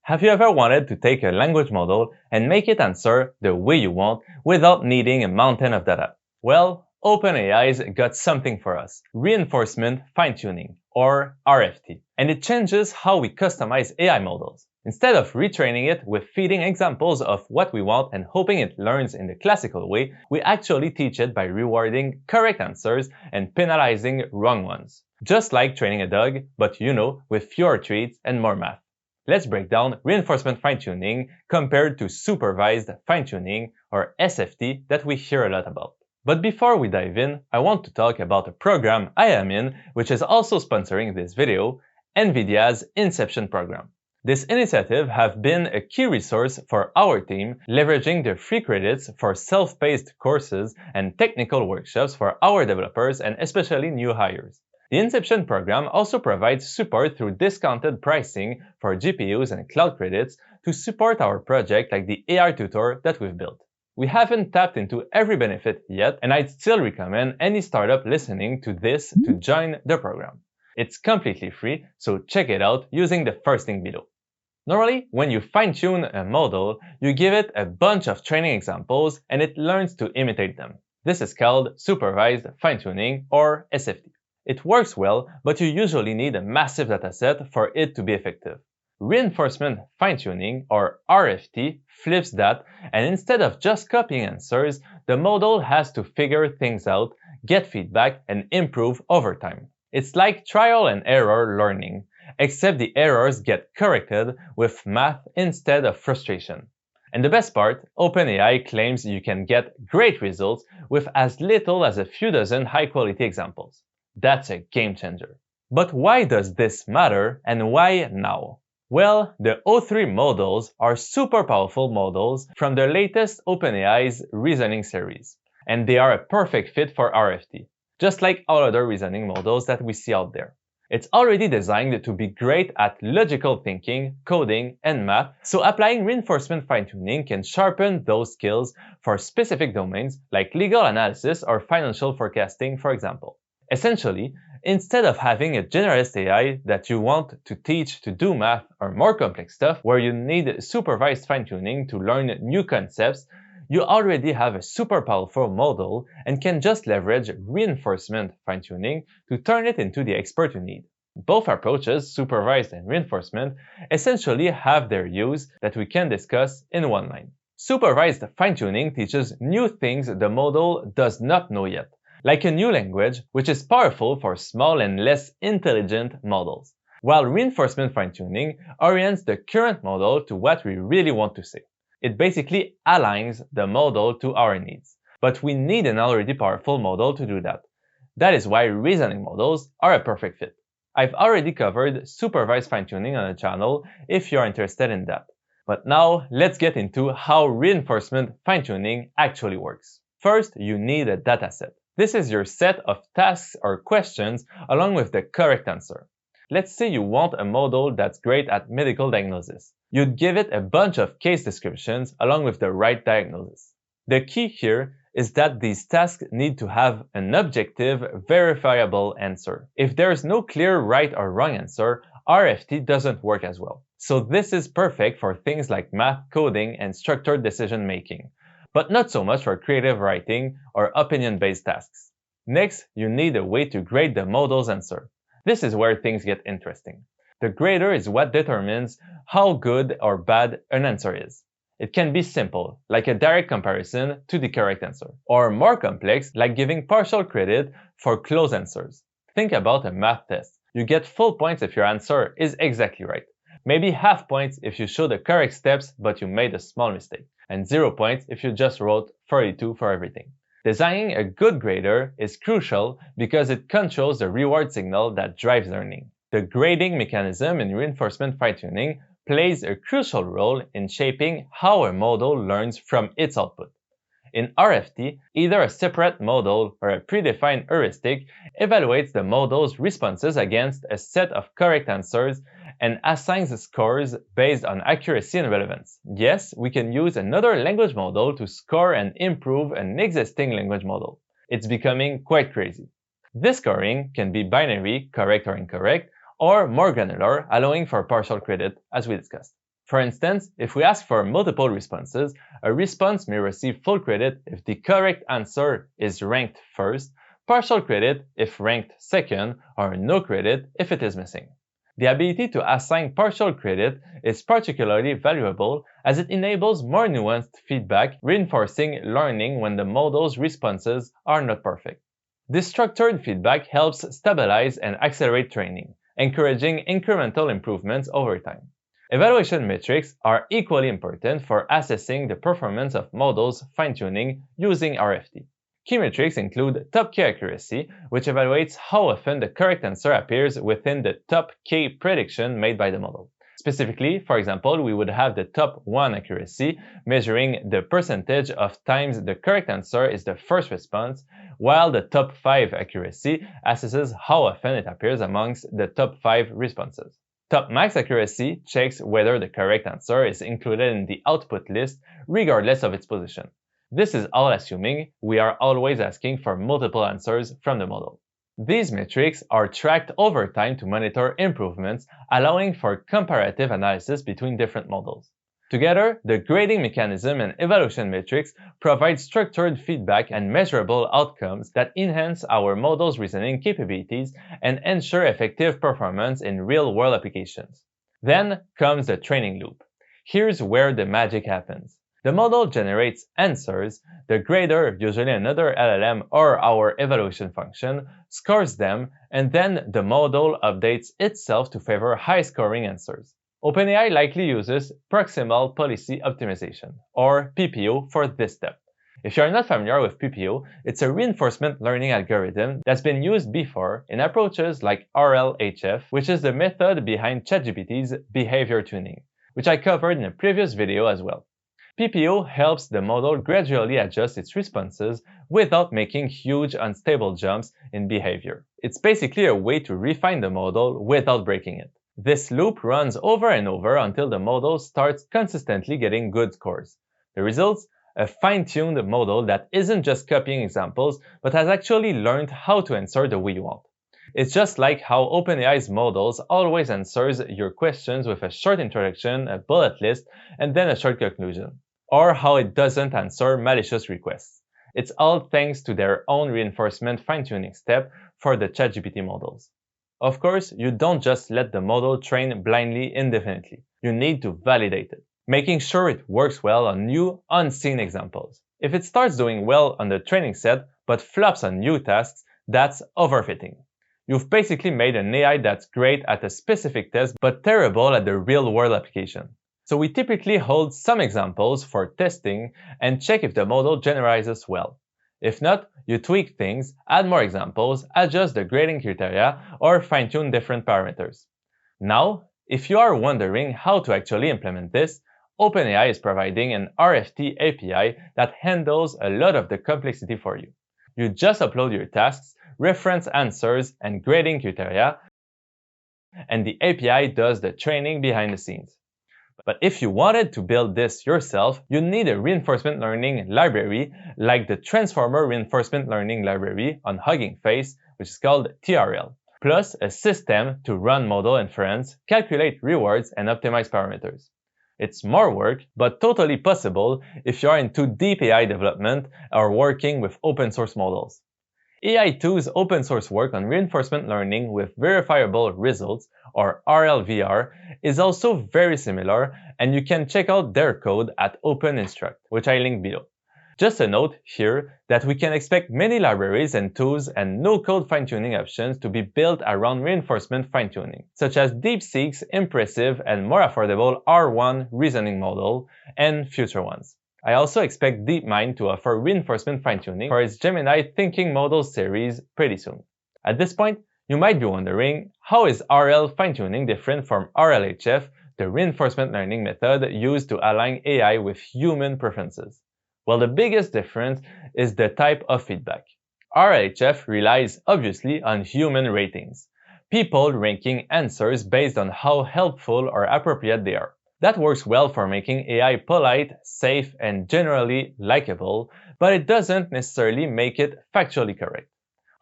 Have you ever wanted to take a language model and make it answer the way you want without needing a mountain of data? Well, OpenAI's got something for us, reinforcement fine-tuning, or RFT, and it changes how we customize AI models. Instead of retraining it with feeding examples of what we want and hoping it learns in the classical way, we actually teach it by rewarding correct answers and penalizing wrong ones. Just like training a dog, but with fewer treats and more math. Let's break down reinforcement fine-tuning compared to supervised fine-tuning, or SFT, that we hear a lot about. But before we dive in, I want to talk about a program I am in, which is also sponsoring this video, NVIDIA's Inception program. This initiative has been a key resource for our team, leveraging the free credits for self-paced courses and technical workshops for our developers and especially new hires. The Inception program also provides support through discounted pricing for GPUs and cloud credits to support our project like the AI tutor that we've built. We haven't tapped into every benefit yet, and I'd still recommend any startup listening to this to join the program. It's completely free, so check it out using the first link below. Normally, when you fine-tune a model, you give it a bunch of training examples and it learns to imitate them. This is called supervised fine-tuning, or SFT. It works well, but you usually need a massive dataset for it to be effective. Reinforcement fine-tuning, or RFT, flips that, and instead of just copying answers, the model has to figure things out, get feedback, and improve over time. It's like trial and error learning, except the errors get corrected with math instead of frustration. And the best part, OpenAI claims you can get great results with as little as a few dozen high-quality examples. That's a game changer. But why does this matter and why now? Well, the O3 models are super powerful models from the latest OpenAI's reasoning series, and they are a perfect fit for RFT, just like all other reasoning models that we see out there. It's already designed to be great at logical thinking, coding, and math, so applying reinforcement fine-tuning can sharpen those skills for specific domains like legal analysis or financial forecasting, for example. Essentially, instead of having a generalist AI that you want to teach to do math or more complex stuff where you need supervised fine-tuning to learn new concepts, you already have a super powerful model and can just leverage reinforcement fine-tuning to turn it into the expert you need. Both approaches, supervised and reinforcement, essentially have their use that we can discuss in one line. Supervised fine-tuning teaches new things the model does not know yet, like a new language, which is powerful for small and less intelligent models, while reinforcement fine-tuning orients the current model to what we really want to say. It basically aligns the model to our needs, but we need an already powerful model to do that. That is why reasoning models are a perfect fit. I've already covered supervised fine-tuning on the channel if you're interested in that. But now, let's get into how reinforcement fine-tuning actually works. First, you need a dataset. This is your set of tasks or questions along with the correct answer. Let's say you want a model that's great at medical diagnosis. You'd give it a bunch of case descriptions along with the right diagnosis. The key here is that these tasks need to have an objective, verifiable answer. If there's no clear right or wrong answer, RFT doesn't work as well. So this is perfect for things like math, coding, and structured decision making, but not so much for creative writing or opinion-based tasks. Next, you need a way to grade the model's answer. This is where things get interesting. The grader is what determines how good or bad an answer is. It can be simple, like a direct comparison to the correct answer, or more complex, like giving partial credit for close answers. Think about a math test. You get full points if your answer is exactly right. Maybe half points if you show the correct steps but you made a small mistake, and 0 points if you just wrote 42 for everything. Designing a good grader is crucial because it controls the reward signal that drives learning. The grading mechanism in reinforcement fine-tuning plays a crucial role in shaping how a model learns from its output. In RFT, either a separate model or a predefined heuristic evaluates the model's responses against a set of correct answers and assigns scores based on accuracy and relevance. Yes, we can use another language model to score and improve an existing language model. It's becoming quite crazy. This scoring can be binary, correct or incorrect, or more granular, allowing for partial credit, as we discussed. For instance, if we ask for multiple responses, a response may receive full credit if the correct answer is ranked first, partial credit if ranked second, or no credit if it is missing. The ability to assign partial credit is particularly valuable as it enables more nuanced feedback, reinforcing learning when the model's responses are not perfect. This structured feedback helps stabilize and accelerate training, encouraging incremental improvements over time. Evaluation metrics are equally important for assessing the performance of models fine-tuning using RFT. Key metrics include top K accuracy, which evaluates how often the correct answer appears within the top K prediction made by the model. Specifically, for example, we would have the top 1 accuracy, measuring the percentage of times the correct answer is the first response, while the top 5 accuracy assesses how often it appears amongst the top 5 responses. Top max accuracy checks whether the correct answer is included in the output list regardless of its position. This is all assuming we are always asking for multiple answers from the model. These metrics are tracked over time to monitor improvements, allowing for comparative analysis between different models. Together, the grading mechanism and evaluation metrics provide structured feedback and measurable outcomes that enhance our model's reasoning capabilities and ensure effective performance in real-world applications. Then comes the training loop. Here's where the magic happens. The model generates answers, the grader, usually another LLM or our evaluation function, scores them, and then the model updates itself to favor high-scoring answers. OpenAI likely uses Proximal Policy Optimization, or PPO, for this step. If you are not familiar with PPO, it's a reinforcement learning algorithm that's been used before in approaches like RLHF, which is the method behind ChatGPT's behavior tuning, which I covered in a previous video as well. PPO helps the model gradually adjust its responses without making huge unstable jumps in behavior. It's basically a way to refine the model without breaking it. This loop runs over and over until the model starts consistently getting good scores. The results? A fine-tuned model that isn't just copying examples, but has actually learned how to answer the way you want. It's just like how OpenAI's models always answers your questions with a short introduction, a bullet list, and then a short conclusion. Or how it doesn't answer malicious requests. It's all thanks to their own reinforcement fine-tuning step for the ChatGPT models. Of course, you don't just let the model train blindly indefinitely. You need to validate it, making sure it works well on new, unseen examples. If it starts doing well on the training set, but flops on new tasks, that's overfitting. You've basically made an AI that's great at a specific test, but terrible at the real-world application. So we typically hold some examples for testing and check if the model generalizes well. If not, you tweak things, add more examples, adjust the grading criteria, or fine-tune different parameters. Now, if you are wondering how to actually implement this, OpenAI is providing an RFT API that handles a lot of the complexity for you. You just upload your tasks, reference answers, and grading criteria, and the API does the training behind the scenes. But if you wanted to build this yourself, you need a reinforcement learning library like the Transformer Reinforcement Learning Library on Hugging Face, which is called TRL, plus a system to run model inference, calculate rewards, and optimize parameters. It's more work, but totally possible if you are into deep AI development or working with open source models. AI2's open source work on reinforcement learning with verifiable results, or RLVR, is also very similar, and you can check out their code at OpenInstruct, which I link below. Just a note here that we can expect many libraries and tools and no-code fine-tuning options to be built around reinforcement fine-tuning, such as DeepSeek's impressive and more affordable R1 reasoning model and future ones. I also expect DeepMind to offer reinforcement fine-tuning for its Gemini Thinking Models series pretty soon. At this point, you might be wondering, how is RL fine-tuning different from RLHF, the reinforcement learning method used to align AI with human preferences? Well, the biggest difference is the type of feedback. RLHF relies obviously on human ratings, people ranking answers based on how helpful or appropriate they are. That works well for making AI polite, safe, and generally likable, but it doesn't necessarily make it factually correct.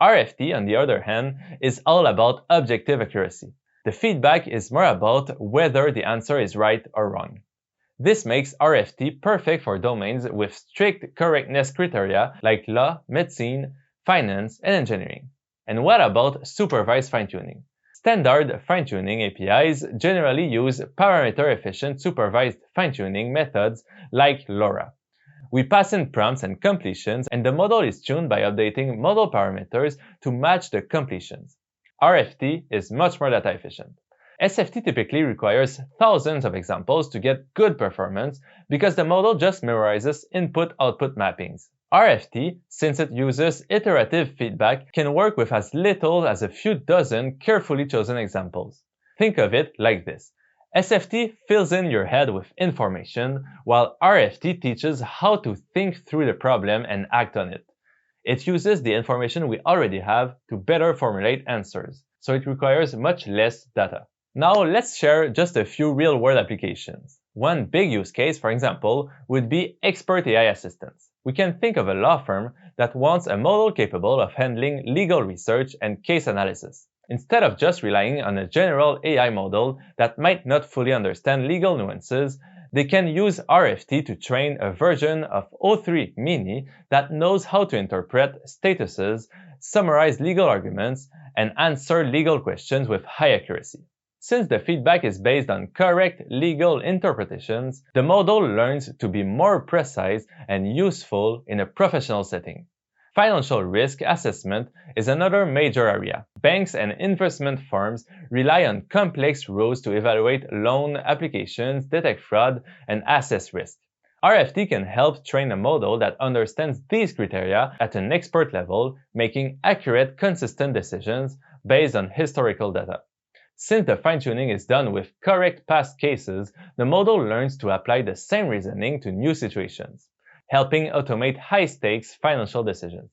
RFT, on the other hand, is all about objective accuracy. The feedback is more about whether the answer is right or wrong. This makes RFT perfect for domains with strict correctness criteria like law, medicine, finance, and engineering. And what about supervised fine-tuning? Standard fine-tuning APIs generally use parameter-efficient supervised fine-tuning methods like LoRa. We pass in prompts and completions, and the model is tuned by updating model parameters to match the completions. RFT is much more data efficient. SFT typically requires thousands of examples to get good performance because the model just memorizes input-output mappings. RFT, since it uses iterative feedback, can work with as little as a few dozen carefully chosen examples. Think of it like this. SFT fills in your head with information, while RFT teaches how to think through the problem and act on it. It uses the information we already have to better formulate answers, so it requires much less data. Now let's share just a few real-world applications. One big use case, for example, would be expert AI assistants. We can think of a law firm that wants a model capable of handling legal research and case analysis. Instead of just relying on a general AI model that might not fully understand legal nuances, they can use RFT to train a version of O3 Mini that knows how to interpret statuses, summarize legal arguments, and answer legal questions with high accuracy. Since the feedback is based on correct legal interpretations, the model learns to be more precise and useful in a professional setting. Financial risk assessment is another major area. Banks and investment firms rely on complex rules to evaluate loan applications, detect fraud, and assess risk. RFT can help train a model that understands these criteria at an expert level, making accurate, consistent decisions based on historical data. Since the fine-tuning is done with correct past cases, the model learns to apply the same reasoning to new situations, helping automate high-stakes financial decisions.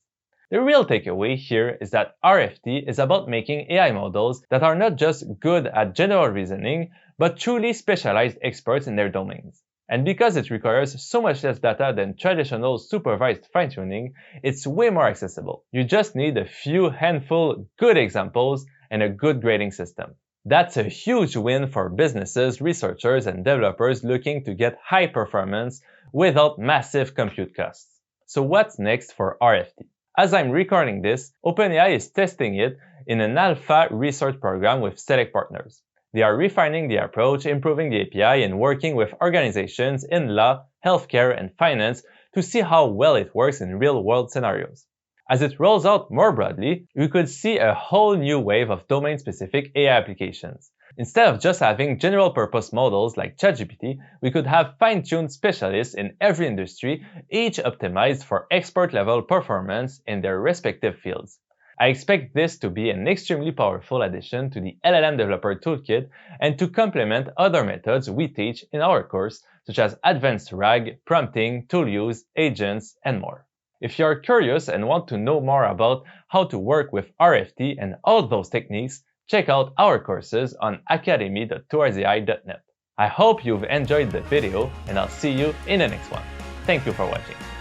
The real takeaway here is that RFT is about making AI models that are not just good at general reasoning, but truly specialized experts in their domains. And because it requires so much less data than traditional supervised fine-tuning, it's way more accessible. You just need a few handful good examples and a good grading system. That's a huge win for businesses, researchers, and developers looking to get high performance without massive compute costs. So what's next for RFT? As I'm recording this, OpenAI is testing it in an alpha research program with select partners. They are refining the approach, improving the API, and working with organizations in law, healthcare, and finance to see how well it works in real-world scenarios. As it rolls out more broadly, we could see a whole new wave of domain-specific AI applications. Instead of just having general-purpose models like ChatGPT, we could have fine-tuned specialists in every industry, each optimized for expert-level performance in their respective fields. I expect this to be an extremely powerful addition to the LLM Developer Toolkit and to complement other methods we teach in our course, such as Advanced RAG, prompting, tool use, agents, and more. If you're curious and want to know more about how to work with RFT and all those techniques, check out our courses on academy.toursai.net. I hope you've enjoyed the video, and I'll see you in the next one. Thank you for watching.